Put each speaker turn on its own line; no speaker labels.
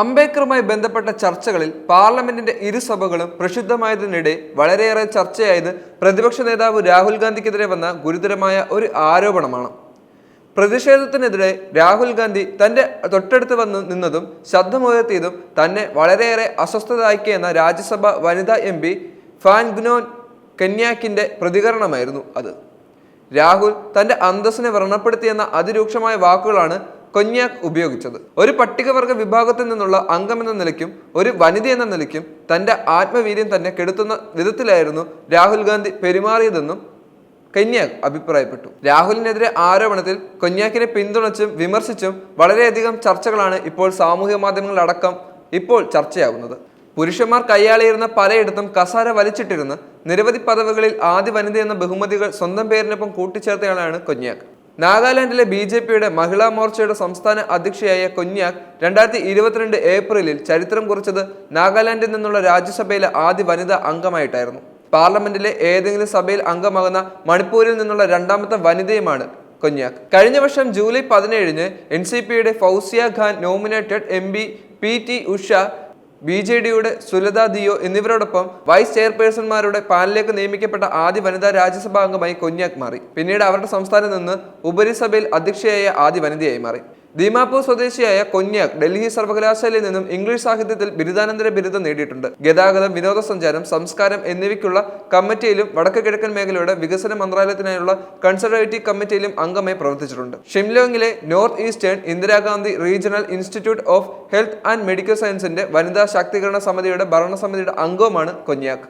അംബേദ്കറുമായി ബന്ധപ്പെട്ട ചർച്ചകളിൽ പാർലമെന്റിന്റെ ഇരുസഭകളും പ്രക്ഷുബ്ധമായതിനിടെ വളരെയേറെ ചർച്ചയായത് പ്രതിപക്ഷ നേതാവ് രാഹുൽ ഗാന്ധിക്കെതിരെ വന്ന ഗുരുതരമായ ഒരു ആരോപണമാണ്. പ്രതിഷേധത്തിനെതിരെ രാഹുൽ ഗാന്ധി തന്റെ തൊട്ടടുത്ത് വന്ന് നിന്നതും ശബ്ദമുയർത്തിയതും തന്നെ വളരെയേറെ അസ്വസ്ഥതാക്കിയെന്ന രാജ്യസഭ വനിതാ MP ഫാൻഗ്നോൻ കന്യാക്കിന്റെ പ്രതികരണമായിരുന്നു അത്. രാഹുൽ തന്റെ അന്തസ്സിനെ വ്രണപ്പെടുത്തിയെന്ന അതിരൂക്ഷമായ വാക്കുകളാണ് കൊന്യാക് ഉപയോഗിച്ചത്. ഒരു പട്ടികവർഗ വിഭാഗത്തിൽ നിന്നുള്ള അംഗമെന്ന നിലയ്ക്കും ഒരു വനിത എന്ന നിലയ്ക്കും തന്റെ ആത്മവീര്യം തന്നെ കെടുത്തുന്ന വിധത്തിലായിരുന്നു രാഹുൽ ഗാന്ധി പെരുമാറിയതെന്നും കന്യാക് അഭിപ്രായപ്പെട്ടു. രാഹുലിനെതിരെ ആരോപണത്തിൽ കൊന്യാക്കിനെ പിന്തുണച്ചും വിമർശിച്ചും വളരെയധികം ചർച്ചകളാണ് ഇപ്പോൾ സാമൂഹ്യ മാധ്യമങ്ങളിലടക്കം ഇപ്പോൾ ചർച്ചയാകുന്നത്. പുരുഷന്മാർ കയ്യാളിയിരുന്ന പലയിടത്തും കസാര വലിച്ചിട്ടിരുന്ന് നിരവധി പദവികളിൽ ആദ്യ വനിത എന്ന ബഹുമതികൾ സ്വന്തം പേരിനൊപ്പം കൂട്ടിച്ചേർത്തയാളാണ് കൊന്യാക്. നാഗാലാൻഡിലെ BJPയുടെ മഹിളാ മോർച്ചയുടെ സംസ്ഥാന അധ്യക്ഷയായ കൊന്യാക് 2022 ഏപ്രിലിൽ ചരിത്രം കുറിച്ചത് നാഗാലാൻഡിൽ നിന്നുള്ള രാജ്യസഭയിലെ ആദ്യ വനിതാ അംഗമായിട്ടായിരുന്നു. പാർലമെന്റിലെ ഏതെങ്കിലും സഭയിൽ അംഗമാകുന്ന മണിപ്പൂരിൽ നിന്നുള്ള രണ്ടാമത്തെ വനിതയുമാണ് കൊന്യാക്. കഴിഞ്ഞ വർഷം ജൂലൈ 17-ന് NCPയുടെ Fauzia Khan nominated MP PT Usha, BJDയുടെ സുലത ദിയോ എന്നിവരോടൊപ്പം വൈസ് ചെയർപേഴ്സൺമാരുടെ പാനലിലേക്ക് നിയമിക്കപ്പെട്ട ആദ്യ വനിതാ രാജ്യസഭാ അംഗമായി കൊന്യാക് മാറി. പിന്നീട് അവരുടെ സംസ്ഥാനത്ത് നിന്ന് ഉപരിസഭയിൽ അധ്യക്ഷയായ ആദ്യ വനിതയായി മാറി. ദീമാപൂർ സ്വദേശിയായ കൊന്യാക് ഡൽഹി സർവകലാശാലയിൽ നിന്നും ഇംഗ്ലീഷ് സാഹിത്യത്തിൽ ബിരുദാനന്തര ബിരുദം നേടിയിട്ടുണ്ട്. ഗതാഗതം, വിനോദസഞ്ചാരം, സംസ്കാരം എന്നിവയ്ക്കുള്ള കമ്മിറ്റിയിലും വടക്ക് കിഴക്കൻ മേഖലയുടെ വികസന മന്ത്രാലയത്തിനായുള്ള കൺസർവേറ്റീവ് കമ്മിറ്റിയിലും അംഗമായി പ്രവർത്തിച്ചിട്ടുണ്ട്. ഷിംലോങ്ങിലെ north eastern Indira Gandhi regional institute of health and medical സയൻസിന്റെ വനിതാ ശാക്തീകരണ സമിതിയുടെ ഭരണസമിതിയുടെ അംഗവുമാണ് കൊന്യാക്.